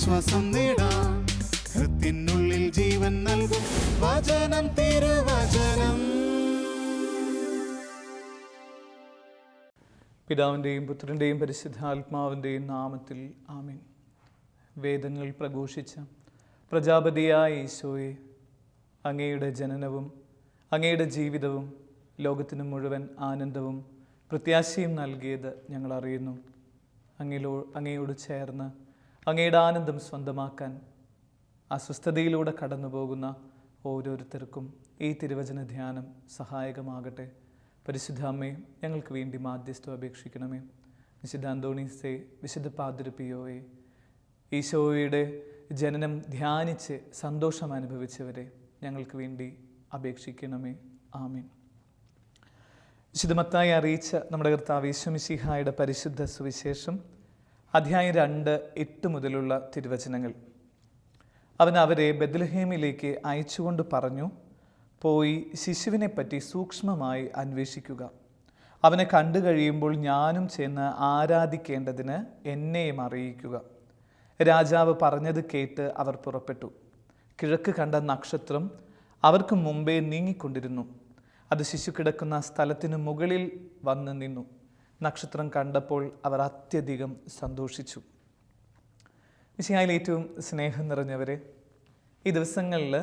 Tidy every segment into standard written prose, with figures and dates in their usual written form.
ആശ്വാസം നേടാം. ഹൃത്തിനുള്ളിൽ ജീവൻ നൽകും വചനം, തിരുവചനം. പിതാവിൻ്റെയും പുത്രൻ്റെയും പരിശുദ്ധാത്മാവിൻ്റെയും നാമത്തിൽ ആമേൻ. വേദങ്ങൾ പ്രഘോഷിച്ച പ്രജാപതിയായ ഈശോയെ, അങ്ങയുടെ ജനനവും അങ്ങയുടെ ജീവിതവും ലോകത്തിന് മുഴുവൻ ആനന്ദവും പ്രത്യാശയും നൽകിയത് ഞങ്ങൾ അറിയുന്നു. അങ്ങയോട് ചേർന്ന് അങ്ങയുടെ ആനന്ദം സ്വന്തമാക്കാൻ അസ്വസ്ഥതയിലൂടെ കടന്നു പോകുന്ന ഓരോരുത്തർക്കും ഈ തിരുവചന ധ്യാനം സഹായകമാകട്ടെ. പരിശുദ്ധ അമ്മേ, ഞങ്ങൾക്ക് വേണ്ടി മാധ്യസ്ഥം അപേക്ഷിക്കണമേ. വിശുദ്ധ അന്തോണീസേ, വിശുദ്ധ പാദ്രി പിയോയെ, ഈശോയുടെ ജനനം ധ്യാനിച്ച് സന്തോഷം അനുഭവിച്ചവരെ ഞങ്ങൾക്ക് വേണ്ടി അപേക്ഷിക്കണമേ. ആമേൻ. വിശുദ്ധ മത്തായി അറിയിച്ച നമ്മുടെ കർത്താവ് യേശു മിശിഹായുടെ പരിശുദ്ധ സുവിശേഷം അധ്യായം 2:8 മുതലുള്ള തിരുവചനങ്ങൾ. അവൻ അവരെ ബെത്ലഹേമിലേക്ക് അയച്ചുകൊണ്ട് പറഞ്ഞു, പോയി ശിശുവിനെപ്പറ്റി സൂക്ഷ്മമായി അന്വേഷിക്കുക. അവനെ കണ്ടു കഴിയുമ്പോൾ ഞാനും ചെന്ന് ആരാധിക്കേണ്ടതിന് എന്നെയും അറിയിക്കുക. രാജാവ് പറഞ്ഞത് കേട്ട് അവർ പുറപ്പെട്ടു. കിഴക്ക് കണ്ട നക്ഷത്രം അവർക്ക് മുമ്പേ നീങ്ങിക്കൊണ്ടിരുന്നു. അത് ശിശു കിടക്കുന്ന സ്ഥലത്തിന് മുകളിൽ വന്ന് നിന്നു. നക്ഷത്രം കണ്ടപ്പോൾ അവർ അത്യധികം സന്തോഷിച്ചു. മിശിഹായിൽ ഏറ്റവും സ്നേഹം നിറഞ്ഞവരെ, ഈ ദിവസങ്ങളിൽ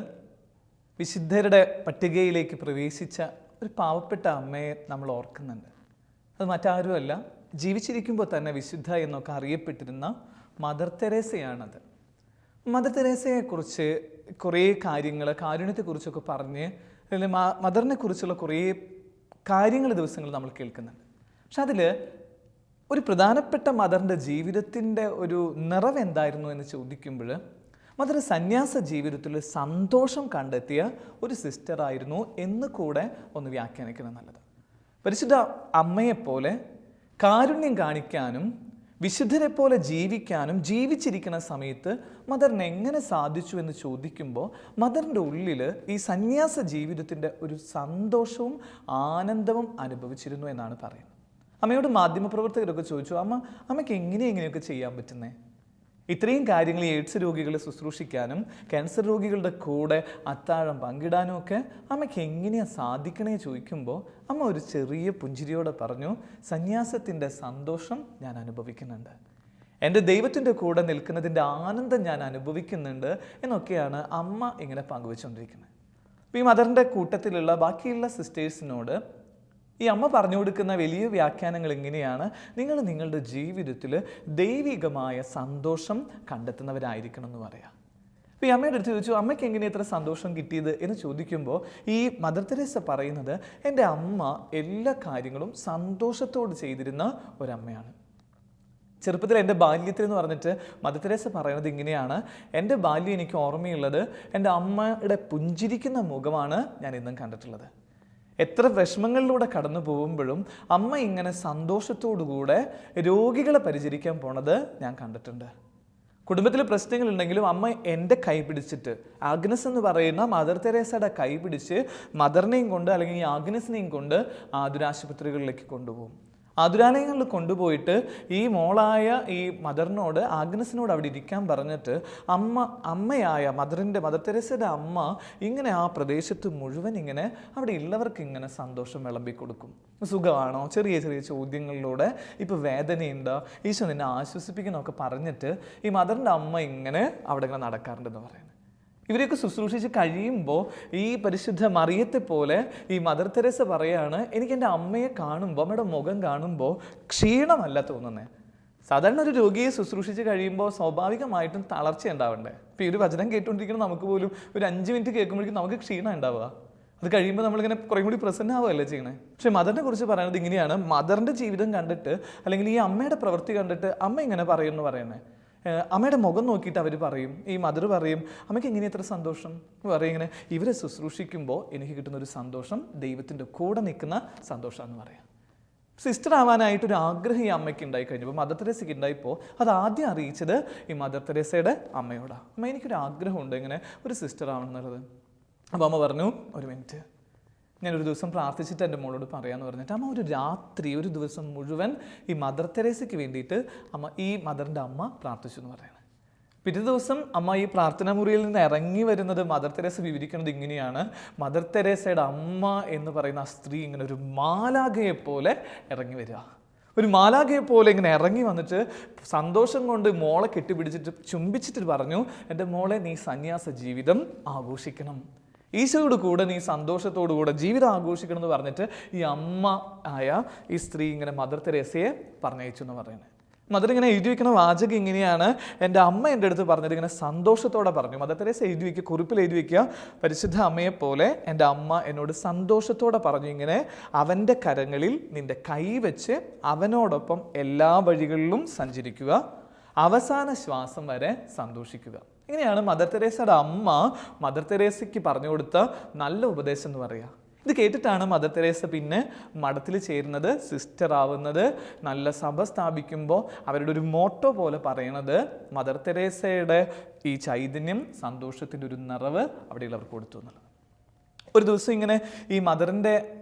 വിശുദ്ധരുടെ പട്ടികയിലേക്ക് പ്രവേശിച്ച ഒരു പാവപ്പെട്ട അമ്മയെ നമ്മൾ ഓർക്കുന്നുണ്ട്. അത് മറ്റാരുമല്ല, ജീവിച്ചിരിക്കുമ്പോൾ തന്നെ വിശുദ്ധ എന്നൊക്കെ അറിയപ്പെട്ടിരുന്ന മദർ തെരേസയാണത്. മദർ തെരേസയെക്കുറിച്ച് കുറേ കാര്യങ്ങൾ, കാരുണ്യത്തെക്കുറിച്ചൊക്കെ പറഞ്ഞ്, അല്ലെങ്കിൽ മദറിനെ കുറിച്ചുള്ള കുറേ കാര്യങ്ങൾ ദിവസങ്ങൾ നമ്മൾ കേൾക്കുന്നുണ്ട്. പക്ഷെ അതിൽ ഒരു പ്രധാനപ്പെട്ട മദറിൻ്റെ ജീവിതത്തിൻ്റെ ഒരു നിറവ് എന്തായിരുന്നു എന്ന് ചോദിക്കുമ്പോൾ, മദർ സന്യാസ ജീവിതത്തിൽ സന്തോഷം കണ്ടെത്തിയ ഒരു സിസ്റ്ററായിരുന്നു എന്ന് കൂടെ ഒന്ന് വ്യാഖ്യാനിക്കുന്നത് നല്ലത്. പരിശുദ്ധ അമ്മയെപ്പോലെ കാരുണ്യം കാണിക്കാനും വിശുദ്ധരെ പോലെ ജീവിക്കാനും ജീവിച്ചിരിക്കുന്ന സമയത്ത് മദറിന് എങ്ങനെ സാധിച്ചു എന്ന് ചോദിക്കുമ്പോൾ, മദറിൻ്റെ ഉള്ളിൽ ഈ സന്യാസ ജീവിതത്തിൻ്റെ ഒരു സന്തോഷവും ആനന്ദവും അനുഭവിച്ചിരുന്നു എന്നാണ് പറയുന്നത്. അമ്മയോട് മാധ്യമപ്രവർത്തകരൊക്കെ ചോദിച്ചു, അമ്മയ്ക്ക് എങ്ങനെയൊക്കെ ചെയ്യാൻ പറ്റുന്നേ? ഇത്രയും കാര്യങ്ങൾ ഈ എയ്ഡ്സ് രോഗികളെ ശുശ്രൂഷിക്കാനും ക്യാൻസർ രോഗികളുടെ കൂടെ അത്താഴം പങ്കിടാനും ഒക്കെ അമ്മയ്ക്ക് എങ്ങനെയാണ് സാധിക്കണേ ചോദിക്കുമ്പോൾ, അമ്മ ഒരു ചെറിയ പുഞ്ചിരിയോടെ പറഞ്ഞു, സന്യാസത്തിൻ്റെ സന്തോഷം ഞാൻ അനുഭവിക്കുന്നുണ്ട്, എൻ്റെ ദൈവത്തിൻ്റെ കൂടെ നിൽക്കുന്നതിൻ്റെ ആനന്ദം ഞാൻ അനുഭവിക്കുന്നുണ്ട് എന്നൊക്കെയാണ് അമ്മ ഇങ്ങനെ പങ്കുവെച്ചുകൊണ്ടിരിക്കുന്നത്. അപ്പോൾ ഈ മദറിൻ്റെ കൂട്ടത്തിലുള്ള ബാക്കിയുള്ള സിസ്റ്റേഴ്സിനോട് ഈ അമ്മ പറഞ്ഞു കൊടുക്കുന്ന വലിയ വ്യാഖ്യാനങ്ങൾ എങ്ങനെയാണ്? നിങ്ങൾ നിങ്ങളുടെ ജീവിതത്തിൽ ദൈവികമായ സന്തോഷം കണ്ടെത്തുന്നവരായിരിക്കണം എന്ന് പറയാം. അപ്പോൾ ഈ അമ്മയുടെ അടുത്ത് ചോദിച്ചു, അമ്മയ്ക്ക് എങ്ങനെയാണ് ഇത്ര സന്തോഷം കിട്ടിയത് എന്ന് ചോദിക്കുമ്പോൾ, ഈ മദർ തെരേസ പറയുന്നത്, എൻ്റെ അമ്മ എല്ലാ കാര്യങ്ങളും സന്തോഷത്തോട് ചെയ്തിരുന്ന ഒരമ്മയാണ്. ചെറുപ്പത്തിൽ എൻ്റെ ബാല്യത്തിൽ എന്ന് പറഞ്ഞിട്ട് മദർ തെരേസ പറയുന്നത് ഇങ്ങനെയാണ്, എൻ്റെ ബാല്യം എനിക്ക് ഓർമ്മയുള്ളത് എൻ്റെ അമ്മയുടെ പുഞ്ചിരിക്കുന്ന മുഖമാണ് ഞാൻ ഇന്നും കണ്ടിട്ടുള്ളത്. എത്ര വിഷമങ്ങളിലൂടെ കടന്നു പോകുമ്പോഴും അമ്മ ഇങ്ങനെ സന്തോഷത്തോടുകൂടെ രോഗികളെ പരിചരിക്കാൻ പോണത് ഞാൻ കണ്ടിട്ടുണ്ട്. കുടുംബത്തിൽ പ്രശ്നങ്ങളുണ്ടെങ്കിലും അമ്മ എൻ്റെ കൈ പിടിച്ചിട്ട്, ആഗ്നസ് എന്ന് പറയുന്ന മദർ തെരേസയുടെ കൈ പിടിച്ച് മദറിനെയും കൊണ്ട് അല്ലെങ്കിൽ ഈ ആഗ്നസിനെയും കൊണ്ട് ആതുരാശുപത്രികളിലേക്ക് കൊണ്ടുപോകും. ആതുരാലയങ്ങളിൽ കൊണ്ടുപോയിട്ട് ഈ മോളായ ഈ മദറിനോട്, ആഗ്നസിനോട് അവിടെ ഇരിക്കാൻ പറഞ്ഞിട്ട് അമ്മയായ മദർ തെരേസയുടെ അമ്മ ഇങ്ങനെ ആ പ്രദേശത്ത് മുഴുവൻ ഇങ്ങനെ അവിടെ ഉള്ളവർക്ക് ഇങ്ങനെ സന്തോഷം വിളമ്പി കൊടുക്കും. സുഖമാണോ? ചെറിയ ചെറിയ ചോദ്യങ്ങളിലൂടെ, ഇപ്പോൾ വേദനയുണ്ടോ, ഈശോ നിന്നെ ആശ്വസിപ്പിക്കുന്നൊക്കെ പറഞ്ഞിട്ട് ഈ മദറിൻ്റെ അമ്മ ഇങ്ങനെ അവിടെ ഇങ്ങനെ നടക്കാറുണ്ടെന്ന് പറയുന്നത്. ഇവരെയൊക്കെ ശുശ്രൂഷിച്ച് കഴിയുമ്പോൾ ഈ പരിശുദ്ധ മറിയത്തെ പോലെ ഈ മദർ തെരേസ പറയാണ്, എനിക്ക് എൻ്റെ അമ്മയെ കാണുമ്പോൾ, അമ്മയുടെ മുഖം കാണുമ്പോൾ ക്ഷീണമല്ല തോന്നുന്നത്. സാധാരണ ഒരു രോഗിയെ ശുശ്രൂഷിച്ച് കഴിയുമ്പോൾ സ്വാഭാവികമായിട്ടും തളർച്ച ഉണ്ടാവണ്ടേ? ഇപ്പോൾ ഈ ഒരു വചനം കേട്ടുകൊണ്ടിരിക്കുന്ന നമുക്ക് പോലും ഒരു 5 മിനിറ്റ് കേൾക്കുമ്പോഴേക്കും നമുക്ക് ക്ഷീണം ഉണ്ടാവുക. അത് കഴിയുമ്പോൾ നമ്മളിങ്ങനെ കുറേ കൂടി പ്രസന്റ് ആവുകയല്ലേ ചെയ്യണേ. പക്ഷെ മദറിനെ കുറിച്ച് പറയുന്നത് ഇങ്ങനെയാണ്, മദറിൻ്റെ ജീവിതം കണ്ടിട്ട് അല്ലെങ്കിൽ ഈ അമ്മയുടെ പ്രവൃത്തി കണ്ടിട്ട് അമ്മ ഇങ്ങനെ പറയുമെന്ന് പറയുന്നത്. അമ്മയുടെ മുഖം നോക്കിയിട്ട് അവർ പറയും, ഈ മദർ പറയും, അമ്മയ്ക്ക് എങ്ങനെ ഇത്ര സന്തോഷം പറയും, ഇങ്ങനെ ഇവരെ ശുശ്രൂഷിക്കുമ്പോൾ എനിക്ക് കിട്ടുന്ന ഒരു സന്തോഷം ദൈവത്തിൻ്റെ കൂടെ നിൽക്കുന്ന സന്തോഷമാണെന്ന് പറയാം. സിസ്റ്റർ ആവാനായിട്ടൊരു ആഗ്രഹം ഈ അമ്മയ്ക്ക് ഉണ്ടായി കഴിഞ്ഞപ്പോൾ, മദർ തെരേസയ്ക്ക് ഉണ്ടായിപ്പോൾ അത് ആദ്യം അറിയിച്ചത് ഈ മദർ തെരേസയുടെ അമ്മയോടാണ്. അമ്മ എനിക്കൊരു ആഗ്രഹമുണ്ട് ഇങ്ങനെ ഒരു സിസ്റ്റർ ആവണം എന്നുള്ളത്. അപ്പോൾ അമ്മ പറഞ്ഞു, ഒരു മിനിറ്റ്, ഞാനൊരു ദിവസം പ്രാർത്ഥിച്ചിട്ട് എൻ്റെ മോളോട് പറയാമെന്ന് പറഞ്ഞിട്ട് അമ്മ ഒരു രാത്രി ഒരു ദിവസം മുഴുവൻ ഈ മദർ തെരേസയ്ക്ക് വേണ്ടിയിട്ട് ഈ മദറിൻ്റെ അമ്മ പ്രാർത്ഥിച്ചു എന്ന് പറയുന്നത്. പിറ്റേ ദിവസം അമ്മ ഈ പ്രാർത്ഥനാ മുറിയിൽ നിന്ന് ഇറങ്ങി വരുന്നത് മദർ തെരേസ വിവരിക്കുന്നത് ഇങ്ങനെയാണ്. മദർ തെരേസയുടെ അമ്മ എന്ന് പറയുന്ന ആ സ്ത്രീ ഇങ്ങനെ ഒരു മാലാഖയെ പോലെ ഇറങ്ങി വരിക. ഒരു മാലാഖയെ പോലെ ഇങ്ങനെ ഇറങ്ങി വന്നിട്ട് സന്തോഷം കൊണ്ട് മോളെ കെട്ടിപ്പിടിച്ചിട്ട് ചുംബിച്ചിട്ട് പറഞ്ഞു, എൻ്റെ മോളെ നീ സന്യാസ ജീവിതം ആഘോഷിക്കണം, ഈശോയോട് കൂടെ നീ സന്തോഷത്തോടു കൂടെ ജീവിതം ആഘോഷിക്കണം എന്ന് പറഞ്ഞിട്ട് ഈ അമ്മ ആയ ഈ സ്ത്രീ ഇങ്ങനെ മദർ തെരേസയെ പറഞ്ഞയച്ചു എന്ന് പറയുന്നത്. മദർ ഇങ്ങനെ എഴുതി വയ്ക്കുന്ന വാചകം ഇങ്ങനെയാണ്, എൻ്റെ അമ്മ എൻ്റെ അടുത്ത് പറഞ്ഞത് ഇങ്ങനെ സന്തോഷത്തോടെ പറഞ്ഞു. മദർ തെരേസ എഴുതി വയ്ക്കുക, കുറിപ്പിൽ എഴുതി വയ്ക്കുക, പരിശുദ്ധ അമ്മയെ പോലെ എൻ്റെ അമ്മ എന്നോട് സന്തോഷത്തോടെ പറഞ്ഞു ഇങ്ങനെ, അവൻ്റെ കരങ്ങളിൽ നിൻ്റെ കൈ വെച്ച് അവനോടൊപ്പം എല്ലാ വഴികളിലും സഞ്ചരിക്കുക, അവസാന ശ്വാസം വരെ സന്തോഷിക്കുക. ഇങ്ങനെയാണ് മദർ തെരേസയുടെ അമ്മ മദർ തെരേസയ്ക്ക് പറഞ്ഞു കൊടുത്ത നല്ല ഉപദേശം എന്ന് പറയുക. ഇത് കേട്ടിട്ടാണ് മദർ തെരേസ പിന്നെ മഠത്തിൽ ചേരുന്നത്, സിസ്റ്റർ ആവുന്നത്. നല്ല സഭ സ്ഥാപിക്കുമ്പോൾ അവരുടെ ഒരു മോട്ടോ പോലെ പറയണത് മദർ തെരേസയുടെ ഈ ചൈതന്യം, സന്തോഷത്തിൻ്റെ ഒരു നിറവ് അവിടെയുള്ളവർക്ക് കൊടുത്തു എന്നുള്ളത്. ഒരു ദിവസം ഇങ്ങനെ ഈ മദറിൻ്റെ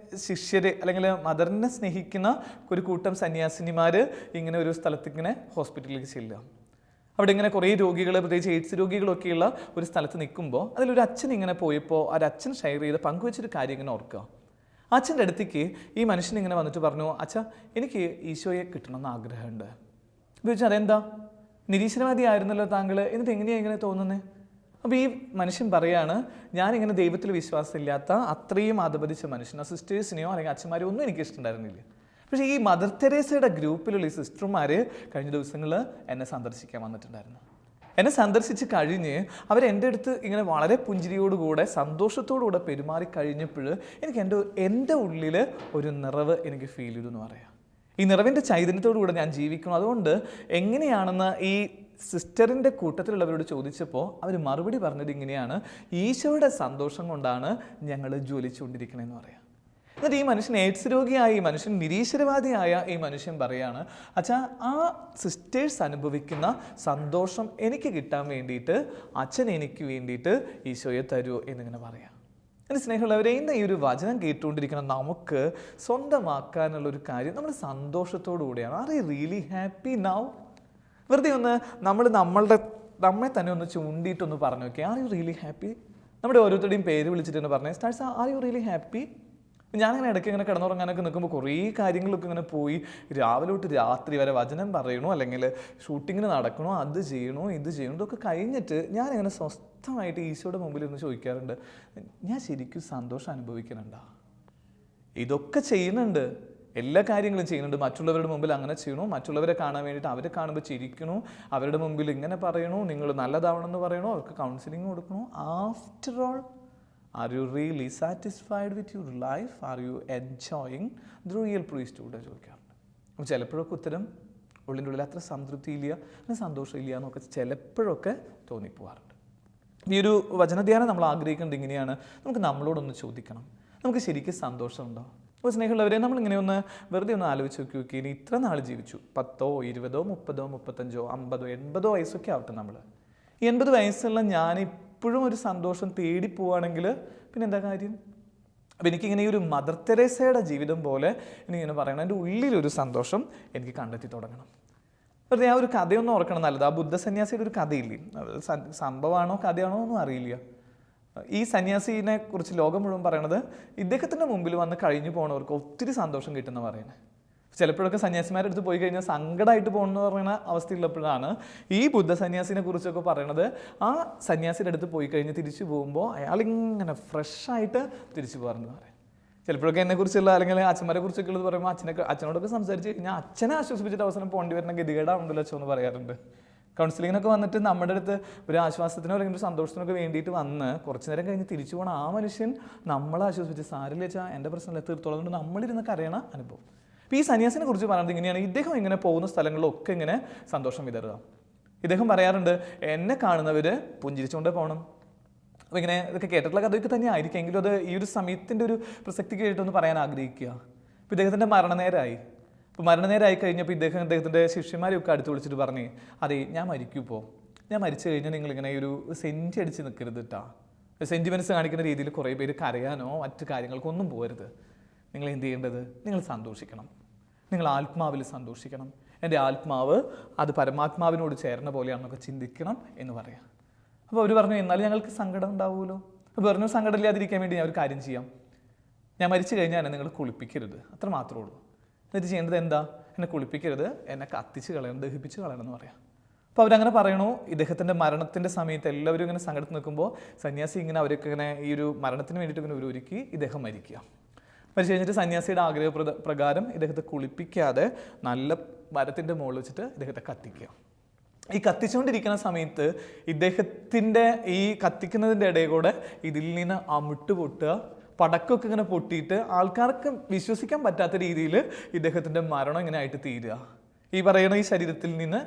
ശിഷ്യർ അല്ലെങ്കിൽ മദറിനെ സ്നേഹിക്കുന്ന ഒരു കൂട്ടം സന്യാസിനിമാർ ഇങ്ങനെ ഒരു സ്ഥലത്ത് ഇങ്ങനെ ഹോസ്പിറ്റലിലേക്ക് ചെല്ലുക. അവിടെ ഇങ്ങനെ കുറേ രോഗികൾ, പ്രത്യേകിച്ച് എയ്ഡ്സ് രോഗികളൊക്കെയുള്ള ഒരു സ്ഥലത്ത് നിൽക്കുമ്പോൾ അതിലൊരു അച്ഛൻ ഇങ്ങനെ പോയപ്പോൾ ആ അച്ഛൻ ഷെയർ ചെയ്ത് പങ്കുവെച്ചൊരു കാര്യം ഇങ്ങനെ ഓർക്കുക. അച്ഛൻ്റെ അടുത്തേക്ക് ഈ മനുഷ്യൻ ഇങ്ങനെ വന്നിട്ട് പറഞ്ഞു, അച്ഛാ എനിക്ക് ഈശോയെ കിട്ടണമെന്ന് ആഗ്രഹമുണ്ട്. എന്ന് ചോദിച്ചാൽ അതെന്താ, നിരീശ്വരവാദി ആയിരുന്നല്ലോ താങ്കൾ, എന്നിട്ട് എങ്ങനെയാണ് ഇങ്ങനെ തോന്നുന്നത്? അപ്പോൾ ഈ മനുഷ്യൻ പറയാണ്, ഞാനിങ്ങനെ ദൈവത്തിൽ വിശ്വാസമില്ലാത്ത അത്രയും ആദപതിച്ച മനുഷ്യനോ സിസ്റ്റേഴ്സിനെയോ അല്ലെങ്കിൽ അച്ഛന്മാരെയോ ഒന്നും എനിക്ക് ഇഷ്ടമുണ്ടായിരുന്നില്ല. പക്ഷേ ഈ മദർ തെരേസയുടെ ഗ്രൂപ്പിലുള്ള ഈ സിസ്റ്റർമാർ കഴിഞ്ഞ ദിവസങ്ങളിൽ എന്നെ സന്ദർശിക്കാൻ വന്നിട്ടുണ്ടായിരുന്നു. എന്നെ സന്ദർശിച്ച് കഴിഞ്ഞ് അവരെൻ്റെ അടുത്ത് ഇങ്ങനെ വളരെ പുഞ്ചിരിയോടുകൂടെ സന്തോഷത്തോടുകൂടെ പെരുമാറി കഴിഞ്ഞപ്പോൾ എനിക്ക് എൻ്റെ ഉള്ളിൽ ഒരു നിറവ് എനിക്ക് ഫീൽ ചെയ്തു എന്ന് പറയാം. ഈ നിറവിൻ്റെ ചൈതന്യത്തോടുകൂടെ ഞാൻ ജീവിക്കണം. അതുകൊണ്ട് എങ്ങനെയാണെന്ന് ഈ സിസ്റ്ററിൻ്റെ കൂട്ടത്തിലുള്ളവരോട് ചോദിച്ചപ്പോൾ അവർ മറുപടി പറഞ്ഞത് ഇങ്ങനെയാണ്, ഈശോയുടെ സന്തോഷം കൊണ്ടാണ് ഞങ്ങൾ ജ്വലിച്ചുകൊണ്ടിരിക്കണമെന്ന് പറയാം. എന്നിട്ട് ഈ മനുഷ്യൻ എയ്ഡ്സ് രോഗിയായ ഈ മനുഷ്യൻ, നിരീശ്വരവാദിയായ ഈ മനുഷ്യൻ പറയാണ്, അച്ഛാ ആ സിസ്റ്റേഴ്സ് അനുഭവിക്കുന്ന സന്തോഷം എനിക്ക് കിട്ടാൻ വേണ്ടിയിട്ട് അച്ഛൻ എനിക്ക് വേണ്ടിയിട്ട് ഈശോയെ തരുമോ എന്നിങ്ങനെ പറയാം. എൻ്റെ സ്നേഹമുള്ളവരെ, ഇന്ന് ഈ ഒരു വചനം കേട്ടുകൊണ്ടിരിക്കുന്ന നമുക്ക് സ്വന്തമാക്കാനുള്ളൊരു കാര്യം നമ്മൾ സന്തോഷത്തോടു കൂടിയാണ്. Are you really happy now? വെറുതെ ഒന്ന് നമ്മെ തന്നെ ഒന്ന് ചൂണ്ടിയിട്ടൊന്ന് പറഞ്ഞു നോക്കി, ആർ യു റിയലി ഹാപ്പി? നമ്മുടെ ഓരോരുത്തരുടെയും പേര് വിളിച്ചിട്ട് പറഞ്ഞു, stars are you really happy? ഞാനിങ്ങനെ ഇടയ്ക്ക് ഇങ്ങനെ കിടന്നുറങ്ങാനൊക്കെ നിൽക്കുമ്പോൾ കുറേ കാര്യങ്ങളൊക്കെ ഇങ്ങനെ പോയി രാവിലെ തൊട്ട് രാത്രി വരെ വചനം പറയണോ അല്ലെങ്കിൽ ഷൂട്ടിങ്ങിന് നടക്കണോ, അത് ചെയ്യണോ ഇത് ചെയ്യണോ, ഇതൊക്കെ കഴിഞ്ഞിട്ട് ഞാനിങ്ങനെ സ്വസ്ഥമായിട്ട് ഈശോയുടെ മുമ്പിൽ ഇരുന്ന് ചോദിക്കാറുണ്ട്, ഞാൻ ശരിക്കും സന്തോഷം അനുഭവിക്കുന്നുണ്ടോ? ഇതൊക്കെ ചെയ്യുന്നുണ്ട്, എല്ലാ കാര്യങ്ങളും ചെയ്യുന്നുണ്ട്. മറ്റുള്ളവരുടെ മുമ്പിൽ അങ്ങനെ ചെയ്യണോ, മറ്റുള്ളവരെ കാണാൻ വേണ്ടിയിട്ട് അവരെ കാണുമ്പോൾ ചിരിക്കണോ, അവരുടെ മുമ്പിൽ ഇങ്ങനെ പറയണോ, നിങ്ങൾ നല്ലതാവണമെന്ന് പറയണോ, അവർക്ക് കൗൺസിലിംഗ് കൊടുക്കണോ. After all, are you really satisfied with your life? Are you enjoying the real priesthood? ചോദിക്കാറുണ്ട്. അപ്പോൾ ചിലപ്പോഴൊക്കെ ഉത്തരം ഉള്ളിൻ്റെ ഉള്ളിൽ അത്ര സംതൃപ്തിയില്ല, സന്തോഷമില്ല എന്നൊക്കെ ചിലപ്പോഴൊക്കെ തോന്നിപ്പോവാറുണ്ട്. ഈ ഒരു വചനധ്യാനം നമ്മൾ ആഗ്രഹിക്കുന്നത് ഇങ്ങനെയാണ്, നമുക്ക് നമ്മളോടൊന്ന് ചോദിക്കണം, നമുക്ക് ശരിക്കും സന്തോഷമുണ്ടോ? അപ്പോൾ സ്നേഹമുള്ളവരെ, നമ്മളിങ്ങനെ ഒന്ന് വെറുതെ ഒന്ന് ആലോചിച്ച് നോക്കി ഇനി ഇത്ര നാൾ ജീവിച്ചു, 10, 20, 30, 35, 50, 80 വയസ്സൊക്കെ ആവട്ടെ. നമ്മൾ ഈ 80 വയസ്സുള്ള ഞാനിപ്പോഴും ഒരു സന്തോഷം തേടി പോവുകയാണെങ്കിൽ പിന്നെ എന്താ കാര്യം? അപ്പോൾ എനിക്കിങ്ങനെ ഈ ഒരു മദർ തെരേസയുടെ ജീവിതം പോലെ എനിക്കിങ്ങനെ പറയണം, എൻ്റെ ഉള്ളിലൊരു സന്തോഷം എനിക്ക് കണ്ടെത്തി തുടങ്ങണം. വെറുതെ ആ ഒരു കഥയൊന്നും ഓർക്കണം നല്ലത്. ആ ബുദ്ധ സന്യാസിയുടെ ഒരു കഥയില്ലേ, സംഭവമാണോ കഥയാണോ ഒന്നും അറിയില്ല. ഈ സന്യാസിനെ കുറിച്ച് ലോകം മുഴുവൻ പറയണത് ഇദ്ദേഹത്തിൻ്റെ മുമ്പിൽ വന്ന് കഴിഞ്ഞു പോകണവർക്ക് ഒത്തിരി സന്തോഷം കിട്ടുന്ന പറയുന്നത്. ചിലപ്പോഴൊക്കെ സന്യാസിമാരുടെ അടുത്ത് പോയി കഴിഞ്ഞാൽ സങ്കടമായിട്ട് പോകണമെന്ന് പറയുന്ന അവസ്ഥയുള്ളപ്പോഴാണ് ഈ ബുദ്ധ സന്യാസിനെ കുറിച്ചൊക്കെ പറയണത്. ആ സന്യാസിയുടെ അടുത്ത് പോയി കഴിഞ്ഞ് തിരിച്ചു പോകുമ്പോൾ അയാളിങ്ങനെ ഫ്രഷായിട്ട് തിരിച്ചു പോകാറുണ്ട് പറയാം. ചിലപ്പോഴൊക്കെ എന്നെക്കുറിച്ചുള്ള അല്ലെങ്കിൽ അച്ഛന്മാരെ കുറിച്ചൊക്കെ ഉള്ളത് പറയുമ്പോൾ അച്ഛനോടൊക്കെ സംസാരിച്ച് കഴിഞ്ഞാൽ അച്ഛനെ ആശ്വസിപ്പിച്ചിട്ട് അവസാനം പോകേണ്ടി വരുന്ന ഗതികേടാണല്ലോ അച്ഛൻ എന്ന് പറയാറുണ്ട്. കൗൺസിലിങ്ങിനൊക്കെ വന്നിട്ട് നമ്മുടെ അടുത്ത് ഒരു ആശ്വാസത്തിനോ അല്ലെങ്കിൽ ഒരു സന്തോഷത്തിനൊക്കെ വേണ്ടിയിട്ട് വന്ന് കുറച്ച് നേരം കഴിഞ്ഞ് തിരിച്ചു പോകണം ആ മനുഷ്യൻ നമ്മളെ ആശ്വസിപ്പിച്ച് സാരില്ല വെച്ചാൽ എൻ്റെ പ്രശ്നം തീർത്തോളം കൊണ്ട് നമ്മളിരുന്ന് കരയണ അനുഭവം. അപ്പോൾ ഈ സന്യാസിനെ കുറിച്ച് പറയുന്നത് ഇങ്ങനെയാണ്, ഇദ്ദേഹം ഇങ്ങനെ പോകുന്ന സ്ഥലങ്ങളിലൊക്കെ ഇങ്ങനെ സന്തോഷം വിതറുക. ഇദ്ദേഹം പറയാറുണ്ട്, എന്നെ കാണുന്നവർ പുഞ്ചിരിച്ചുകൊണ്ടേ പോകണം. അപ്പോൾ ഇങ്ങനെ ഇതൊക്കെ കേട്ടിട്ടുള്ള കഥയൊക്കെ തന്നെ ആയിരിക്കും, എങ്കിലും അത് ഈ ഒരു സമയത്തിൻ്റെ ഒരു പ്രസക്തിക്ക് കേട്ടൊന്ന് പറയാൻ ആഗ്രഹിക്കുക. അപ്പോൾ ഇദ്ദേഹത്തിൻ്റെ മരണനേരമായി. അപ്പോൾ മരണനേരമായി കഴിഞ്ഞപ്പോൾ ഇദ്ദേഹത്തിൻ്റെ ശിഷ്യന്മാരെയൊക്കെ അടുത്ത് വിളിച്ചിട്ട് പറഞ്ഞ്, അതെ ഞാൻ മരിക്കൂപ്പോൾ, ഞാൻ മരിച്ചു കഴിഞ്ഞാൽ നിങ്ങളിങ്ങനെ ഒരു സെൻറ്റി അടിച്ച് നിൽക്കരുത് കേട്ടോ. സെൻറ്റിമെൻറ്റ്സ് കാണിക്കുന്ന രീതിയിൽ കുറേ പേര് കരയാനോ മറ്റു കാര്യങ്ങൾക്കൊന്നും പോകരുത്. നിങ്ങൾ എന്ത് ചെയ്യേണ്ടത്, നിങ്ങൾ സന്തോഷിക്കണം, നിങ്ങൾ ആത്മാവിൽ സന്തോഷിക്കണം. എൻ്റെ ആത്മാവ് അത് പരമാത്മാവിനോട് ചേർന്ന പോലെയാണെന്നൊക്കെ ചിന്തിക്കണം എന്ന് പറയാം. അപ്പോൾ അവർ പറഞ്ഞു, എന്നാലും ഞങ്ങൾക്ക് സങ്കടം ഉണ്ടാവുമല്ലോ. അപ്പോൾ പറഞ്ഞു, സങ്കടം ഇല്ലാതിരിക്കാൻ വേണ്ടി ഞാൻ ഒരു കാര്യം ചെയ്യാം, ഞാൻ മരിച്ചു കഴിഞ്ഞാൽ എന്നെ നിങ്ങൾ കുളിപ്പിക്കരുത്, അത്ര മാത്രമേ ഉള്ളൂ. എന്നിട്ട് ചെയ്യേണ്ടത് എന്താ, എന്നെ കുളിപ്പിക്കരുത്, എന്നെ കത്തിച്ച് കളയണം, ദഹിപ്പിച്ച് കളയണം എന്ന് പറയാം. അപ്പോൾ അവരങ്ങനെ പറയണു. ഇദ്ദേഹത്തിൻ്റെ മരണത്തിൻ്റെ സമയത്ത് എല്ലാവരും ഇങ്ങനെ സങ്കടത്തിൽ നിൽക്കുമ്പോൾ സന്യാസി ഇങ്ങനെ അവരൊക്കെ ഇങ്ങനെ ഈ ഒരു മരണത്തിന് വേണ്ടിയിട്ട് ഇങ്ങനെ ഒരുക്കി ഇദ്ദേഹം മരിക്കുക. മരിച്ചു കഴിഞ്ഞിട്ട് സന്യാസിയുടെ ആഗ്രഹപ്രകാരം ഇദ്ദേഹത്തെ കുളിപ്പിക്കാതെ നല്ല മരത്തിൻ്റെ മുകളിൽ വെച്ചിട്ട് ഇദ്ദേഹത്തെ കത്തിക്കുക. ഈ കത്തിച്ചുകൊണ്ടിരിക്കുന്ന സമയത്ത് ഇദ്ദേഹത്തിൻ്റെ ഈ കത്തിക്കുന്നതിൻ്റെ ഇടയിൽ കൂടെ ഇതിൽ നിന്ന് അമിട്ട് പൊട്ടുക, പടക്കമൊക്കെ ഇങ്ങനെ പൊട്ടിയിട്ട് ആൾക്കാർക്ക് വിശ്വസിക്കാൻ പറ്റാത്ത രീതിയിൽ ഇദ്ദേഹത്തിൻ്റെ മരണം ഇങ്ങനെ ആയിട്ട് തീരുക. ഈ പറയുന്ന ഈ ശരീരത്തിൽ നിന്ന്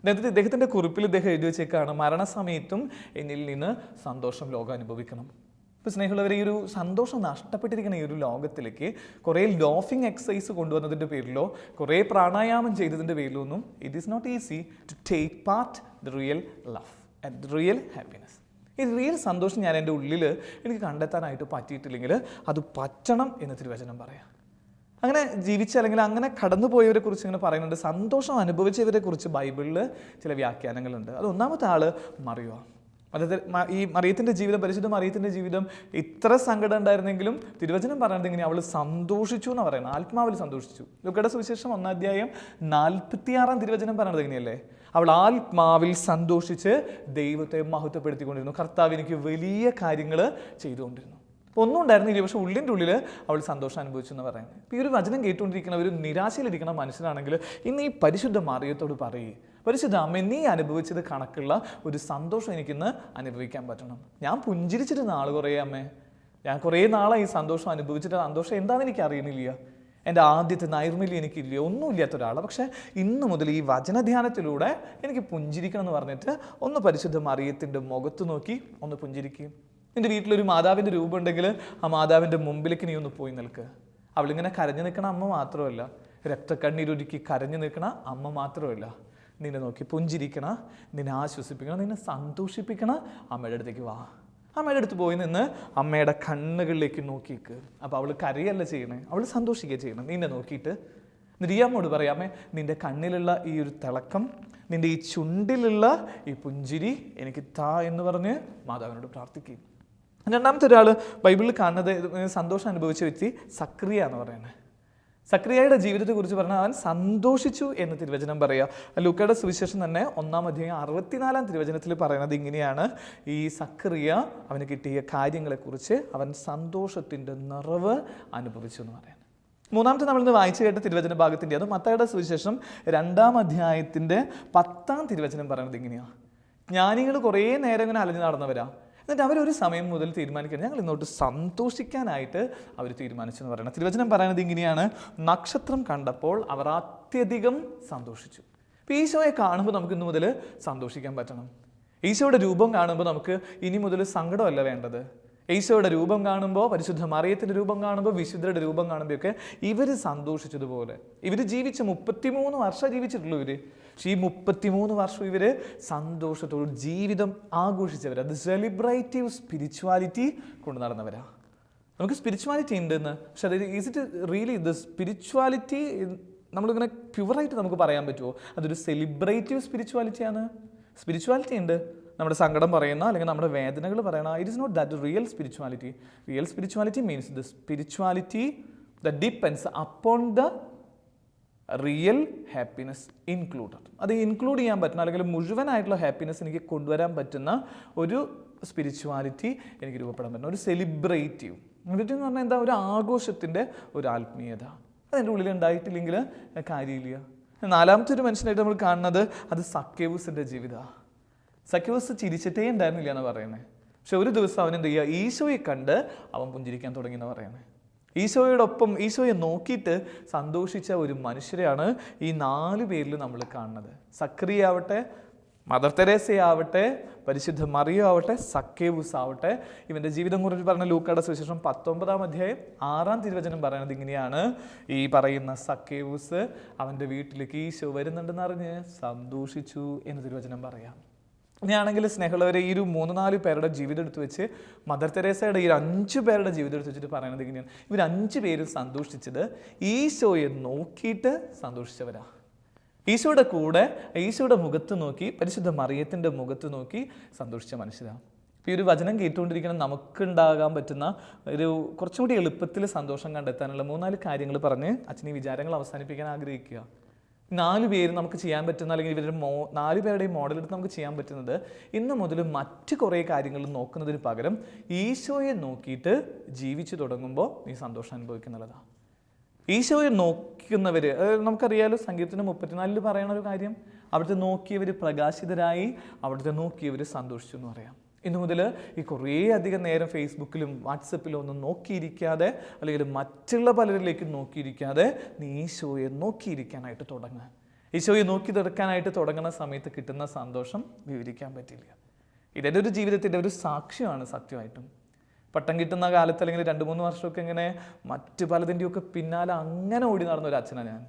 ഇദ്ദേഹത്തിൻ്റെ കുറിപ്പിൽ ഇദ്ദേഹം എഴുതി വെച്ചേക്കാണ്, മരണസമയത്തും എന്നിൽ നിന്ന് സന്തോഷം ലോകം അനുഭവിക്കണം. ഇപ്പോൾ സ്നേഹമുള്ളവർ, ഈ ഒരു സന്തോഷം നഷ്ടപ്പെട്ടിരിക്കുന്ന ഈ ഒരു ലോകത്തിലേക്ക് കുറേ ലോഫിംഗ് എക്സസൈസ് കൊണ്ടുവന്നതിൻ്റെ പേരിലോ കുറേ പ്രാണായാമം ചെയ്തതിൻ്റെ പേരിലോ ഒന്നും it is not easy to take part the real love and the real happiness. ഈ റിയൽ സന്തോഷം ഞാൻ എൻ്റെ ഉള്ളിൽ എനിക്ക് കണ്ടെത്താനായിട്ട് പറ്റിയിട്ടില്ലെങ്കിൽ അത് പറ്റണം എന്ന് തിരുവചനം പറയാം. അങ്ങനെ ജീവിച്ച അല്ലെങ്കിൽ അങ്ങനെ കടന്നുപോയവരെ കുറിച്ച് ഇങ്ങനെ പറയുന്നുണ്ട്. സന്തോഷം അനുഭവിച്ചവരെ കുറിച്ച് ബൈബിളിൽ ചില വ്യാഖ്യാനങ്ങളുണ്ട്. അത് ഒന്നാമത്തെ ആള് മറിയോ. അതായത് ഈ മറിയത്തിൻ്റെ ജീവിതം, പരിശുദ്ധ മറിയത്തിൻ്റെ ജീവിതം ഇത്ര സങ്കടം ഉണ്ടായിരുന്നെങ്കിലും തിരുവചനം പറയുന്നത് ഇങ്ങനെ, അവൾ സന്തോഷിച്ചു എന്ന് പറയുന്നത്, ആത്മാവിൽ സന്തോഷിച്ചു. ലൂക്കയുടെ സുവിശേഷം 1-ാം അധ്യായം 46-ാം തിരുവചനം പറയുന്നത് എങ്ങനെയല്ലേ, അവൾ ആത്മാവിൽ സന്തോഷിച്ച് ദൈവത്തെ മഹത്വപ്പെടുത്തിക്കൊണ്ടിരുന്നു, കർത്താവ് എനിക്ക് വലിയ കാര്യങ്ങൾ ചെയ്തുകൊണ്ടിരുന്നു. അപ്പോൾ ഒന്നും ഉണ്ടായിരുന്നില്ല, പക്ഷെ ഉള്ളിൻ്റെ ഉള്ളിൽ അവൾ സന്തോഷം അനുഭവിച്ചു എന്ന് പറയുന്നത്. ഇപ്പോൾ ഈ ഒരു വചനം കേട്ടുകൊണ്ടിരിക്കുന്ന ഒരു നിരാശയിലിരിക്കുന്ന മനുഷ്യനാണെങ്കിൽ ഇന്ന് ഈ പരിശുദ്ധ മറിയത്തോട് പറയേ, പരിശുദ്ധ അമ്മ, നീ അനുഭവിച്ചത് കണക്കുള്ള ഒരു സന്തോഷം എനിക്കിന്ന് അനുഭവിക്കാൻ പറ്റണം. ഞാൻ പുഞ്ചിരിച്ചിട്ട് നാൾ കുറേ അമ്മേ, ഞാൻ കുറേ നാളായി ഈ സന്തോഷം അനുഭവിച്ചിട്ട് സന്തോഷം എന്താണെന്ന് എനിക്ക് അറിയുന്നില്ല, എൻ്റെ ആദ്യത്തെ നൈർമല്യം എനിക്കില്ല, ഒന്നുമില്ലാത്ത ഒരാളാണ്. പക്ഷേ ഇന്ന് മുതൽ ഈ വചനധ്യാനത്തിലൂടെ എനിക്ക് പുഞ്ചിരിക്കണം എന്ന് പറഞ്ഞിട്ട് ഒന്ന് പരിശുദ്ധ മറിയത്തിൻ്റെ മുഖത്ത് നോക്കി ഒന്ന് പുഞ്ചിരിക്കും. നിൻ്റെ വീട്ടിലൊരു മാതാവിൻ്റെ രൂപം ഉണ്ടെങ്കിൽ ആ മാതാവിൻ്റെ മുമ്പിലേക്ക് നീ ഒന്ന് പോയി നിൽക്കുക. അവളിങ്ങനെ കരഞ്ഞു നിൽക്കണ അമ്മ മാത്രമല്ല, രക്തക്കണ്ണീരൊരുക്കി കരഞ്ഞു നിൽക്കണ അമ്മ മാത്രമല്ല, നിന്നെ നോക്കി പുഞ്ചിരിക്കണ, നിന്നെ ആശ്വസിപ്പിക്കണം, നിന്നെ സന്തോഷിപ്പിക്കണ അമ്മയുടെ അടുത്തേക്ക് വാ. അമ്മയുടെ അടുത്ത് പോയി നിന്ന് അമ്മയുടെ കണ്ണുകളിലേക്ക് നോക്കിക്ക്. അപ്പോൾ അവൾ കരയല്ല ചെയ്യണേ, അവൾ സന്തോഷിക്കുക ചെയ്യണം. നിന്നെ നോക്കിയിട്ട് നിരിയാമ്മോട് പറയാമേ, നിൻ്റെ കണ്ണിലുള്ള ഈ ഒരു തിളക്കം, നിൻ്റെ ഈ ചുണ്ടിലുള്ള ഈ പുഞ്ചിരി എനിക്ക് താ എന്ന് പറഞ്ഞ് മാതാവിനോട് പ്രാർത്ഥിക്കും. രണ്ടാമത്തെ ഒരാൾ ബൈബിളിൽ കാണുന്നത് സന്തോഷം അനുഭവിച്ച വ്യക്തി സക്രിയ എന്ന് പറയുന്നത്. സക്രിയയുടെ ജീവിതത്തെക്കുറിച്ച് പറഞ്ഞാൽ അവൻ സന്തോഷിച്ചു എന്ന് തിരുവചനം പറയുക. ലൂക്കയുടെ സുവിശേഷം തന്നെ 1-ാം അധ്യായം 64-ാം തിരുവചനത്തിൽ പറയുന്നത് ഇങ്ങനെയാണ്, ഈ സക്രിയ അവന് കിട്ടിയ കാര്യങ്ങളെക്കുറിച്ച് അവൻ സന്തോഷത്തിൻ്റെ നിറവ് അനുഭവിച്ചു എന്ന് പറയുന്നത്. മൂന്നാമത്തെ നമ്മളിന്ന് വായിച്ചു കേട്ട തിരുവചന ഭാഗത്തിൻ്റെ അത് മത്തായിയുടെ സുവിശേഷം 2-ാം അധ്യായത്തിൻ്റെ 10-ാം തിരുവചനം പറയുന്നത് ഇങ്ങനെയാണ്, ജ്ഞാനികൾ കുറേ നേരം ഇങ്ങനെ അലഞ്ഞു നടന്നവരാ, എന്നിട്ട് അവരൊരു സമയം മുതൽ തീരുമാനിക്കണം, ഞങ്ങൾ ഇന്നോട്ട് സന്തോഷിക്കാനായിട്ട് അവർ തീരുമാനിച്ചു എന്ന് പറയുന്നത്. തിരുവചനം പറയുന്നത് ഇങ്ങനെയാണ്, നക്ഷത്രം കണ്ടപ്പോൾ അവർ അത്യധികം സന്തോഷിച്ചു. ഇപ്പോൾ ഈശോയെ കാണുമ്പോൾ നമുക്ക് ഇന്നു മുതൽ സന്തോഷിക്കാൻ പറ്റണം. ഈശോയുടെ രൂപം കാണുമ്പോൾ നമുക്ക് ഇനി മുതൽ സങ്കടമല്ല വേണ്ടത്. ഈശോയുടെ രൂപം കാണുമ്പോൾ, പരിശുദ്ധ മറിയത്തിൻ്റെ രൂപം കാണുമ്പോൾ, വിശുദ്ധരുടെ രൂപം കാണുമ്പോഴൊക്കെ ഇവർ സന്തോഷിച്ചതുപോലെ. ഇവർ ജീവിച്ച 33 വർഷം ജീവിച്ചിട്ടുള്ളൂ ഇവർ. പക്ഷേ ഈ 33 വർഷം ഇവർ സന്തോഷത്തോട് ജീവിതം ആഘോഷിച്ചവരാ. അത് സെലിബ്രേറ്റീവ് സ്പിരിച്വാലിറ്റി കൊണ്ട് നടന്നവരാ. നമുക്ക് സ്പിരിച്വാലിറ്റി ഉണ്ടെന്ന്, പക്ഷെ അത് is it really the spirituality നമ്മളിങ്ങനെ പ്യുവറായിട്ട് നമുക്ക് പറയാൻ പറ്റുമോ? അതൊരു സെലിബ്രേറ്റീവ് സ്പിരിച്വാലിറ്റിയാണ്. സ്പിരിച്വാലിറ്റി ഉണ്ട്, നമ്മുടെ സങ്കടം പറയുന്ന അല്ലെങ്കിൽ നമ്മുടെ വേദനകൾ പറയണ. It is not that real spirituality. Real spirituality means the spirituality the depends upon the real happiness included. അത് ഇൻക്ലൂഡ് ചെയ്യാൻ പറ്റുന്ന അല്ലെങ്കിൽ മുഴുവനായിട്ടുള്ള ഹാപ്പിനെസ് എനിക്ക് കൊണ്ടുവരാൻ പറ്റുന്ന ഒരു സ്പിരിച്വാലിറ്റി എനിക്ക് രൂപപ്പെടാൻ പറ്റുന്ന ഒരു സെലിബ്രേറ്റീവ് എന്ന് പറഞ്ഞാൽ എന്താ, ഒരു ആഘോഷത്തിൻ്റെ ഒരു ആത്മീയത അതിൻ്റെ ഉള്ളിൽ ഉണ്ടായിട്ടില്ലെങ്കിൽ കാര്യമില്ല. നാലാമത്തെ ഒരു മനുഷ്യനായിട്ട് നമ്മൾ കാണുന്നത് അത് സക്കേവൂസിൻ്റെ ജീവിതമാണ്. സക്കേവൂസ് ചിരിച്ചിട്ടേ ഉണ്ടായിരുന്നില്ല എന്ന് പറയുന്നത്. പക്ഷെ ഒരു ദിവസം അവൻ എന്ത് ചെയ്യുക, ഈശോയെ കണ്ട് അവൻ പുഞ്ചിരിക്കാൻ തുടങ്ങി എന്ന് പറയുന്നത്. ഈശോയോടൊപ്പം ഈശോയെ നോക്കിയിട്ട് സന്തോഷിച്ച ഒരു മനുഷ്യരെയാണ് ഈ 4 പേരിൽ നമ്മൾ കാണുന്നത്. സക്രിയ ആവട്ടെ, മദർ തെരേസയാവട്ടെ, പരിശുദ്ധ മറിയം ആവട്ടെ, സക്കേവൂസ് ആവട്ടെ. ഇവൻ്റെ ജീവിതം കുറിച്ച് പറഞ്ഞ ലൂക്കയുടെ സുവിശേഷം 19-ാം അധ്യായം 6-ാം തിരുവചനം പറയുന്നത് ഇങ്ങനെയാണ്, ഈ പറയുന്ന സക്കേവൂസ് അവൻ്റെ വീട്ടിലേക്ക് ഈശോ വരുന്നുണ്ടെന്ന് അറിഞ്ഞ് സന്തോഷിച്ചു എന്ന് തിരുവചനം പറയാം. ഇനിയാണെങ്കിൽ സ്നേഹമുള്ളവരെ, ഈ ഒരു 3-4 പേരുടെ ജീവിതം എടുത്ത് വെച്ച് മദർ തെരേസയുടെ ഈ 5 പേരുടെ ജീവിതം എടുത്ത് വെച്ചിട്ട് പറയുന്നത് ഇങ്ങനെയാണ്, ഇവർ 5 പേരും സന്തോഷിച്ചത് ഈശോയെ നോക്കിയിട്ട് സന്തോഷിച്ചവരാ. ഈശോയുടെ കൂടെ ഈശോയുടെ മുഖത്ത് നോക്കി, പരിശുദ്ധ മറിയത്തിൻ്റെ മുഖത്ത് നോക്കി സന്തോഷിച്ച മനുഷ്യരാണ്. ഈ ഒരു വചനം കേട്ടുകൊണ്ടിരിക്കണം നമുക്കുണ്ടാകാൻ പറ്റുന്ന ഒരു കുറച്ചും കൂടി എളുപ്പത്തിൽ സന്തോഷം കണ്ടെത്താനുള്ള 3-4 കാര്യങ്ങൾ പറഞ്ഞ് അച്ഛൻ ഈ വിചാരങ്ങൾ അവസാനിപ്പിക്കാൻ ആഗ്രഹിക്കുക. 4 പേര് നമുക്ക് ചെയ്യാൻ പറ്റുന്ന, അല്ലെങ്കിൽ ഇവരുടെ 4 പേരുടെയും മോഡൽ എടുത്ത് നമുക്ക് ചെയ്യാൻ പറ്റുന്നത്, ഇന്ന് മുതൽ മറ്റ് കുറേ കാര്യങ്ങൾ നോക്കുന്നതിന് പകരം ഈശോയെ നോക്കിയിട്ട് ജീവിച്ചു തുടങ്ങുമ്പോൾ നീ സന്തോഷം അനുഭവിക്കുന്നുള്ളതാണ്. ഈശോയെ നോക്കുന്നവർ, നമുക്കറിയാലോ സങ്കീർത്തനം 34 പറയണ ഒരു കാര്യം, അവിടുത്തെ നോക്കിയവർ പ്രകാശിതരായി, അവിടുത്തെ നോക്കിയവർ സന്തോഷിച്ചു എന്ന് പറയാം. ഇന്നു മുതൽ ഈ കുറേ അധികം നേരം ഫേസ്ബുക്കിലും വാട്സപ്പിലും ഒന്നും നോക്കിയിരിക്കാതെ, അല്ലെങ്കിൽ മറ്റുള്ള പലരിലേക്കും നോക്കിയിരിക്കാതെ നീ ഈശോയെ നോക്കിയിരിക്കാനായിട്ട് തുടങ്ങുക. ഈശോയെ നോക്കി തീർക്കാനായിട്ട് തുടങ്ങുന്ന സമയത്ത് കിട്ടുന്ന സന്തോഷം വിവരിക്കാൻ പറ്റില്ല. ഇതെൻ്റെ ഒരു ജീവിതത്തിൻ്റെ ഒരു സാക്ഷ്യമാണ് സത്യമായിട്ടും. പട്ടം കിട്ടുന്ന കാലത്ത്, അല്ലെങ്കിൽ 2-3 വർഷമൊക്കെ ഇങ്ങനെ മറ്റു പലതിൻ്റെയൊക്കെ പിന്നാലെ അങ്ങനെ ഓടി നടന്ന ഒരു അച്ഛനാണ് ഞാൻ.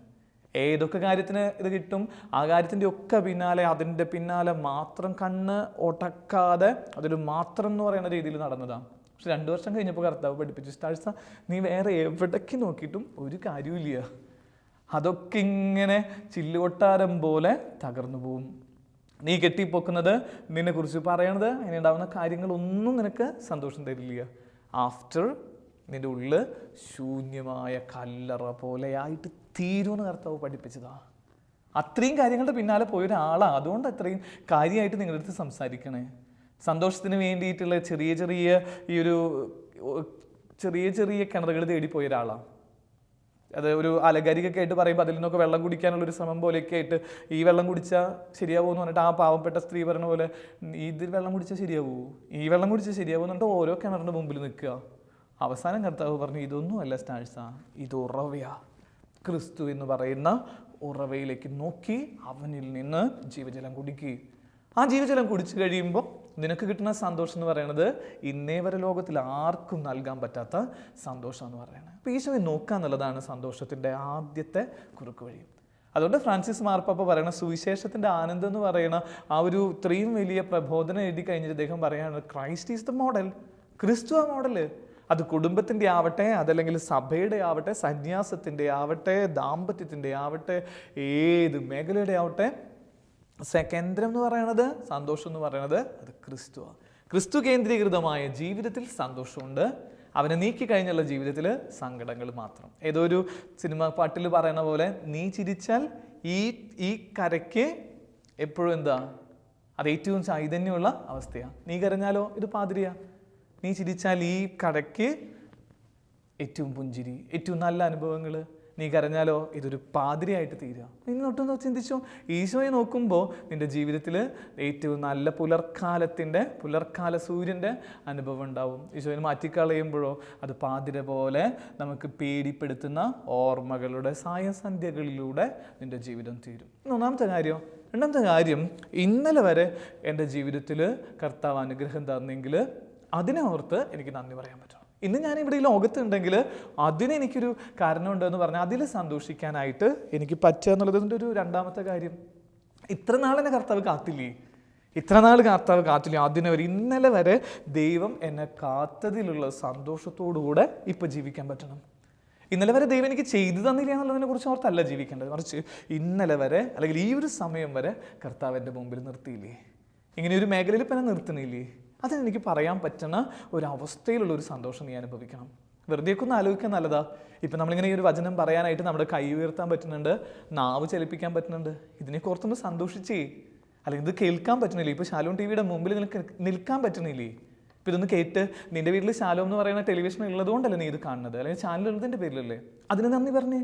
ഏതൊക്കെ കാര്യത്തിന് ഇത് കിട്ടും, ആ കാര്യത്തിൻ്റെ ഒക്കെ പിന്നാലെ, അതിൻ്റെ പിന്നാലെ മാത്രം കണ്ണ് ഒടക്കാതെ അതൊരു മാത്രം എന്ന് പറയുന്ന രീതിയിൽ നടന്നതാണ്. പക്ഷെ 2 വർഷം കഴിഞ്ഞപ്പോൾ കർത്താവ് പഠിപ്പിച്ചു, സ്റ്റാഴ്സ നീ വേറെ എവിടേക്ക് നോക്കിയിട്ടും ഒരു കാര്യമില്ല, അതൊക്കെ ഇങ്ങനെ ചില്ലുകൊട്ടാരം പോലെ തകർന്നു പോവും. നീ കെട്ടിപ്പൊക്കുന്നത്, നിന്നെക്കുറിച്ച് പറയണത്, അങ്ങനെ ഉണ്ടാകുന്ന കാര്യങ്ങളൊന്നും നിനക്ക് സന്തോഷം തരില്ല. ആഫ്റ്റർ നിൻ്റെ ഉള്ളിൽ ശൂന്യമായ കല്ലറ പോലെയായിട്ട് തീരുമെന്ന് കർത്താവ് പഠിപ്പിച്ചതാ. അത്രയും കാര്യങ്ങളുടെ പിന്നാലെ പോയൊരാളാണ്. അതുകൊണ്ട് അത്രയും കാര്യമായിട്ട് നിങ്ങളുടെ അടുത്ത് സംസാരിക്കണേ. സന്തോഷത്തിന് വേണ്ടിയിട്ടുള്ള ചെറിയ ചെറിയ കിണറുകൾ തേടിപ്പോയ ഒരാളാണ്. അത് ഒരു അലങ്കാരികൊക്കെ ആയിട്ട് പറയുമ്പോൾ അതിൽ നിന്നൊക്കെ വെള്ളം കുടിക്കാനുള്ളൊരു ശ്രമം പോലെയൊക്കെ ആയിട്ട്, ഈ വെള്ളം കുടിച്ചാൽ ശരിയാവുമെന്ന് പറഞ്ഞിട്ട് ആ പാവപ്പെട്ട സ്ത്രീ പറഞ്ഞ പോലെ, ഇതിൽ വെള്ളം കുടിച്ചാൽ ശരിയാവൂ, ഈ വെള്ളം കുടിച്ചാൽ ശരിയാവൂ എന്നിട്ട് ഓരോ കിണറിൻ്റെ മുമ്പിൽ നിൽക്കുക. അവസാനം കർത്താവ് പറഞ്ഞു, ഇതൊന്നും അല്ല സ്റ്റാഴ്സാ, ഇത് ഉറവയാ. ക്രിസ്തു എന്ന് പറയുന്ന ഉറവയിലേക്ക് നോക്കി അവനിൽ നിന്ന് ജീവജലം കുടിക്കുക. ആ ജീവജലം കുടിച്ചു കഴിയുമ്പോൾ നിനക്ക് കിട്ടുന്ന സന്തോഷം എന്ന് പറയുന്നത് ഇന്നേ വരെ ലോകത്തിൽ ആർക്കും നൽകാൻ പറ്റാത്ത സന്തോഷം എന്ന് പറയുന്നത്. അപ്പോൾ ഈശോയെ നോക്കുക എന്നുള്ളതാണ് സന്തോഷത്തിൻ്റെ ആദ്യത്തെ കുറുക്ക് വഴി. അതുകൊണ്ട് ഫ്രാൻസിസ് മാർപ്പാപ്പ പറയുന്ന സുവിശേഷത്തിൻ്റെ ആനന്ദം എന്ന് പറയുന്ന ആ ഒരു ഇത്രയും വലിയ പ്രബോധനം എഴുതി കഴിഞ്ഞിട്ട് അദ്ദേഹം പറയുകയാണ്, ക്രൈസ്റ്റ് ഈസ് ദ മോഡൽ. ക്രിസ്തു ആ മോഡല്. അത് കുടുംബത്തിൻ്റെ ആവട്ടെ, അതല്ലെങ്കിൽ സഭയുടെ ആവട്ടെ, സന്യാസത്തിൻ്റെ ആവട്ടെ, ദാമ്പത്യത്തിൻ്റെ ആവട്ടെ, ഏത് മേഖലയുടെ ആവട്ടെ, കേന്ദ്രം എന്ന് പറയുന്നത്, സന്തോഷം എന്ന് പറയുന്നത് അത് ക്രിസ്തുവാണ്. ക്രിസ്തു കേന്ദ്രീകൃതമായ ജീവിതത്തിൽ സന്തോഷമുണ്ട്. അവനെ നീക്കി കഴിഞ്ഞുള്ള ജീവിതത്തിൽ സങ്കടങ്ങൾ മാത്രം. ഏതോ ഒരു സിനിമ പാട്ടിൽ പറയുന്ന പോലെ, നീ ചിരിച്ചാൽ ഈ കരയ്ക്ക് എപ്പോഴും എന്താ, അത് ഏറ്റവും ചൈതന്യമുള്ള അവസ്ഥയാണ്. നീ കരഞ്ഞാലോ ഇത് പാതിരിയാ. നീ ചിരിച്ചാൽ ഈ കടയ്ക്ക് ഏറ്റവും പുഞ്ചിരി, ഏറ്റവും നല്ല അനുഭവങ്ങൾ. നീ കരഞ്ഞാലോ ഇതൊരു പാതിരിയായിട്ട് തീരുക. നീ ഒട്ടൊന്ന് ചിന്തിച്ചോ, ഈശോയെ നോക്കുമ്പോൾ നിൻ്റെ ജീവിതത്തിൽ ഏറ്റവും നല്ല പുലർക്കാല സൂര്യൻ്റെ അനുഭവം ഉണ്ടാവും. ഈശോയെ മാറ്റിക്കളയുമ്പോഴോ അത് പാതിര പോലെ നമുക്ക് പേടിപ്പെടുത്തുന്ന ഓർമ്മകളുടെ സായസന്ധ്യകളിലൂടെ നിൻ്റെ ജീവിതം തീരും. 1-ാമത്തെ കാര്യം. 2-ാമത്തെ കാര്യം, ഇന്നലെ വരെ എൻ്റെ ജീവിതത്തിൽ കർത്താവ് അനുഗ്രഹം തന്നെങ്കിൽ അതിനെ ഓർത്ത് എനിക്ക് നന്ദി പറയാൻ പറ്റും. ഇന്ന് ഞാൻ ഇവിടെ ഈ ലോകത്തുണ്ടെങ്കിൽ അതിനെനിക്കൊരു കാരണമുണ്ടെന്ന് പറഞ്ഞാൽ അതിൽ സന്തോഷിക്കാനായിട്ട് എനിക്ക് പറ്റുക എന്നുള്ളതിൻ്റെ ഒരു 2-ാമത്തെ കാര്യം. ഇത്ര നാൾ എന്നെ കർത്താവ് കാത്തില്ലേ, അതിനെ ഒരു ഇന്നലെ വരെ ദൈവം എന്നെ കാത്തതിലുള്ള സന്തോഷത്തോടുകൂടെ ഇപ്പം ജീവിക്കാൻ പറ്റണം. ഇന്നലെ വരെ ദൈവം എനിക്ക് ചെയ്തു തന്നില്ല എന്നുള്ളതിനെ കുറിച്ച് ഓർത്തല്ല ജീവിക്കേണ്ടത്, മറിച്ച് ഇന്നലെ വരെ, അല്ലെങ്കിൽ ഈ ഒരു സമയം വരെ കർത്താവ് എൻ്റെ മുമ്പിൽ നിർത്തിയില്ലേ, ഇങ്ങനെ ഒരു മേഖലയിൽ ഇപ്പം എന്നെ നിർത്തുന്നില്ലേ, അതെനിക്ക് പറയാൻ പറ്റുന്ന ഒരവസ്ഥയിലുള്ള ഒരു സന്തോഷം നീ അനുഭവിക്കണം. വെറുതെയൊക്കെ ഒന്ന് ആലോചിക്കാൻ നല്ലതാ. ഇപ്പം നമ്മളിങ്ങനെ ഈ ഒരു വചനം പറയാനായിട്ട് നമ്മുടെ കൈ ഉയർത്താൻ പറ്റുന്നുണ്ട്, നാവ് ചലിപ്പിക്കാൻ പറ്റുന്നുണ്ട്. ഇതിനെയൊക്കെ ഓർത്തൊന്ന് സന്തോഷിച്ചേ. അല്ലെങ്കിൽ ഇത് കേൾക്കാൻ പറ്റുന്നില്ലേ? ഇപ്പോൾ ശാലോം ടി-വിയുടെ മുമ്പിൽ നിനക്ക് നിൽക്കാൻ പറ്റുന്നില്ലേ? ഇപ്പം ഇതൊന്ന് കേട്ട് നിൻ്റെ വീട്ടിൽ ശാലോം എന്ന് പറയുന്ന ടെലിവിഷൻ ഉള്ളതുകൊണ്ടല്ലേ നീ ഇത് കാണുന്നത്, അല്ലെങ്കിൽ ചാനൽ ഉള്ളതിൻ്റെ പേരിലല്ലേ? അതിന് നന്ദി പറഞ്ഞേ.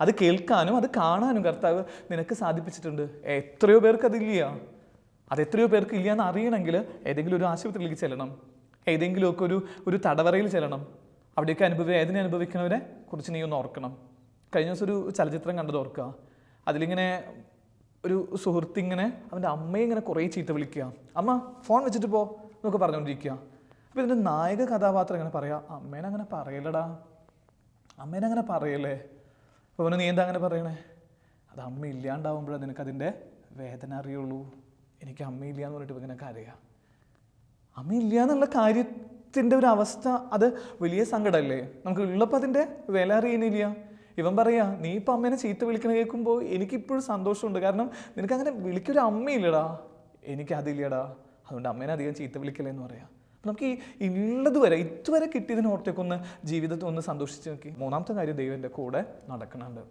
അത് കേൾക്കാനും അത് കാണാനും കർത്താവ് നിനക്ക് സാധിപ്പിച്ചിട്ടുണ്ട്. എത്രയോ പേർക്ക് അതില്ല. അതെത്രയോ പേർക്ക് ഇല്ല എന്ന് അറിയണമെങ്കിൽ ഏതെങ്കിലും ഒരു ആശുപത്രിയിലേക്ക് ചെല്ലണം, ഏതെങ്കിലുമൊക്കെ ഒരു തടവറയിൽ ചെല്ലണം. അവിടെയൊക്കെ വേദന അനുഭവിക്കുന്നവരെ കുറിച്ച് നീ ഒന്ന് ഓർക്കണം. കഴിഞ്ഞ ദിവസം ഒരു ചലച്ചിത്രം കണ്ടത് ഓർക്കുക. അതിലിങ്ങനെ ഒരു സുഹൃത്തിങ്ങനെ അവൻ്റെ അമ്മയെ ഇങ്ങനെ കുറേ ചീത്ത വിളിക്കുക, അമ്മ ഫോൺ വെച്ചിട്ട് പോ എന്നൊക്കെ പറഞ്ഞുകൊണ്ടിരിക്കുക. അപ്പോൾ ഇതിൻ്റെ നായക കഥാപാത്രം ഇങ്ങനെ പറയാം, അമ്മേനങ്ങനെ പറയലടാ, അമ്മേനങ്ങനെ പറയല്ലേ. അപ്പോൾ നീ എന്താ അങ്ങനെ പറയണേ? അത് അമ്മ ഇല്ലാണ്ടാവുമ്പോഴാണ് നിനക്കതിൻ്റെ വേദന അറിയുള്ളൂ. എനിക്ക് അമ്മയില്ല എന്ന് പറഞ്ഞിട്ട് ഇങ്ങനെ കരയാ. അമ്മയില്ല എന്നുള്ള കാര്യത്തിൻ്റെ ഒരു അവസ്ഥ അത് വലിയ സങ്കടമല്ലേ? നമുക്ക് ഉള്ളപ്പോൾ അതിൻ്റെ വില അറിയുന്നില്ല. ഇവൻ പറയാ, നീ ഇപ്പം അമ്മേനെ ചീത്ത വിളിക്കണ കേൾക്കുമ്പോൾ എനിക്കിപ്പോഴും സന്തോഷമുണ്ട്. കാരണം നിനക്ക് അങ്ങനെ വിളിക്കൊരു അമ്മയില്ലടാ, എനിക്കതില്ലടാ. അതുകൊണ്ട് അമ്മേനെ അധികം ചീത്ത വിളിക്കലെന്ന് പറയാം. അപ്പം നമുക്ക് ഈ ഉള്ളതുവരെ ഇതുവരെ കിട്ടിയതിനോർത്തേക്ക് ഒന്ന് ജീവിതത്തിൽ ഒന്ന് സന്തോഷിച്ച് നോക്കി. മൂന്നാമത്തെ കാര്യം, ദൈവം എൻ്റെ കൂടെ നടക്കണുണ്ട്.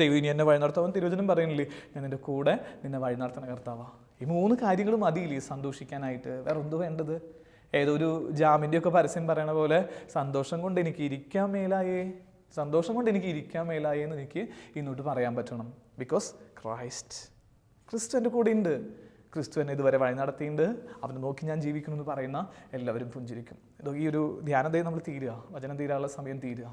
ദൈവം ഇനി എന്നെ വഴി നടത്താൻ തിരുവചനം പറയുന്നില്ലേ, ഞാൻ എൻ്റെ കൂടെ നിന്നെ വഴി നടത്തണ കർത്താവാ. ഈ 3 കാര്യങ്ങൾ മതിയില്ലേ സന്തോഷിക്കാനായിട്ട്? വേറെ എന്ത് വേണ്ടത്? ഏതൊരു ജാമിൻ്റെയൊക്കെ പരസ്യം പറയണ പോലെ സന്തോഷം കൊണ്ട് എനിക്ക് ഇരിക്കാൻ മേലായേ, സന്തോഷം കൊണ്ട് എനിക്ക് ഇരിക്കാൻ മേലായേ എന്ന് എനിക്ക് ഇന്നോട്ട് പറയാൻ പറ്റണം. ബിക്കോസ് ക്രിസ്തു എൻ്റെ കൂടെ ഉണ്ട്. ക്രിസ്തു എന്നെ ഇതുവരെ വഴി നടത്തിയിട്ടുണ്ട്. അവനെ നോക്കി ഞാൻ ജീവിക്കണമെന്ന് പറയുന്ന എല്ലാവരും പുഞ്ചിരിക്കും. ഈ ഒരു ധ്യാനതയെ നമ്മൾ തീരുക, വചനം തീരാനുള്ള സമയം തീരുക.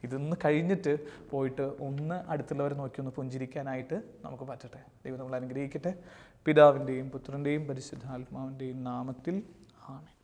ഇതൊന്ന് കഴിഞ്ഞിട്ട് പോയിട്ട് ഒന്ന് അടുത്തുള്ളവരെ നോക്കി ഒന്ന് പുഞ്ചിരിക്കാനായിട്ട് നമുക്ക് പറ്റട്ടെ. ദൈവം നമ്മൾ അനുഗ്രഹിക്കട്ടെ. പിതാവിൻ്റെയും പുത്രൻ്റെയും പരിശുദ്ധാത്മാവിൻ്റെയും നാമത്തിൽ ആമേൻ.